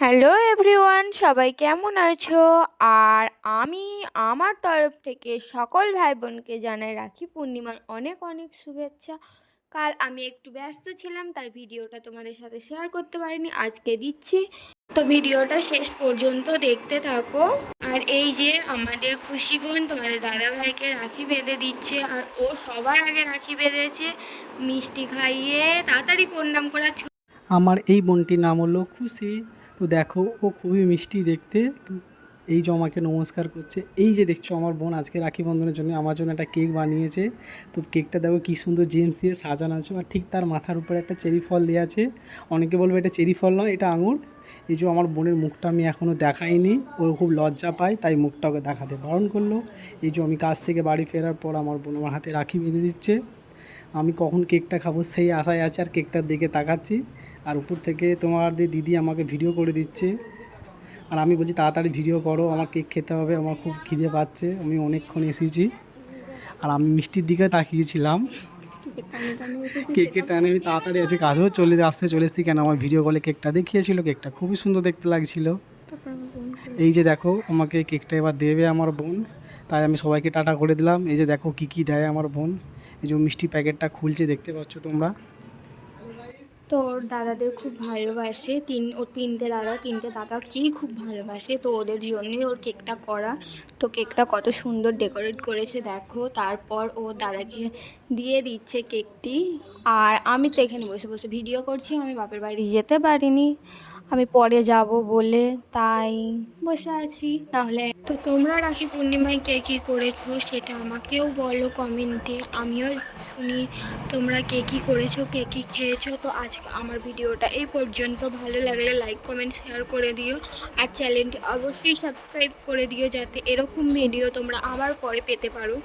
Hello everyone, সবাই কেমন আছো? আর আমি আমার তরফ থেকে সকল ভাই বোনকে জানাই রাখি পূর্ণিমার অনেক অনেক শুভেচ্ছা। কাল আমি একটু ব্যস্ত ছিলাম, তাই ভিডিওটা তোমাদের সাথে শেয়ার করতে পারিনি, আজকে দিচ্ছি। তো ভিডিওটা শেষ পর্যন্ত দেখতে থাকো। আর এই যে আমাদের খুশি বোন তোমাদের দাদা ভাইকে রাখি বেঁধে দিচ্ছে, আর ও সবার আগে রাখি বেঁধেছে। মিষ্টি খাইয়ে তাড়াতাড়ি প্রণাম করা। আমার এই বোনটির নাম হলো খুশি। তো দেখো, ও খুবই মিষ্টি দেখতে। এই যে আমাকে নমস্কার করছে। এই যে দেখছো, আমার বোন আজকে রাখি বন্ধনের জন্য আমার জন্য একটা কেক বানিয়েছে। তো কেকটা দেখো কী সুন্দর জেমস দিয়ে সাজানো আছে, আর ঠিক তার মাথার উপরে একটা চেরি ফল দেওয়া আছে। অনেকে বলবে এটা চেরি ফল নয়, এটা আঙুর। এই যে আমার বোনের মুখটা আমি এখনও দেখাইনি, ও খুব লজ্জা পায়, তাই মুখটা ওকে দেখাতে বারণ করলো। এই যে আমি কাজ থেকে বাড়ি ফেরার পর আমার বোন আমার হাতে রাখি বেঁধে দিচ্ছে। আমি কখন কেকটা খাবো সেই আশায় আছি, আর কেকটার দিকে তাকাচ্ছি। আর উপর থেকে তোমার দিদি আমাকে ভিডিও করে দিচ্ছে। আর আমি বলছি তাড়াতাড়ি ভিডিও করো, আমার কেক খেতে হবে, আমার খুব খিদে পাচ্ছে, আমি অনেকক্ষণ এসেছি। আর আমি মিষ্টির দিকে তাকিয়েছিলাম, কেকের টানে আমি তাড়াতাড়ি আছে কাজেও আসতে চলে এসেছি, কেন আমার ভিডিও কলে কেকটা দেখিয়েছিল, কেকটা খুবই সুন্দর দেখতে লাগছিল। এই যে দেখো, আমাকে কেকটা এবার দেবে আমার বোন, তাই আমি সবাইকে টাটা করে দিলাম। এই যে দেখো কী কী দেয় আমার বোন। এই যে মিষ্টি প্যাকেটটা খুলছে, দেখতে পাচ্ছ তোমরা। তো ওর দাদাদের খুব ভালোবাসে, তিনটে দাদাকেই খুব ভালোবাসে, তো ওদের জন্যই ওর কেকটা করা। তো কেকটা কত সুন্দর ডেকোরেট করেছে দেখো। তারপর ও দাদাকে দিয়ে দিচ্ছে কেকটি। আর আমি তো এখানে বসে বসে ভিডিও করছি, আমি বাপের বাড়ি যেতে পারিনি, আমি পরে যাব বলে তাই বসে আছি। তাহলে তো তোমরা রাখি পূর্ণিমায় কে কী করেছো সেটা আমাকেও বলো কমেন্টে, আমিও শুনি তোমরা কে কী করেছো, কে কী খেয়েছো। তো আজকে আমার ভিডিওটা এই পর্যন্ত। ভালো লাগলে লাইক কমেন্ট শেয়ার করে দিও, আর চ্যানেলটি অবশ্যই সাবস্ক্রাইব করে দিও, যাতে এরকম ভিডিও তোমরা আবার পরে পেতে পারো।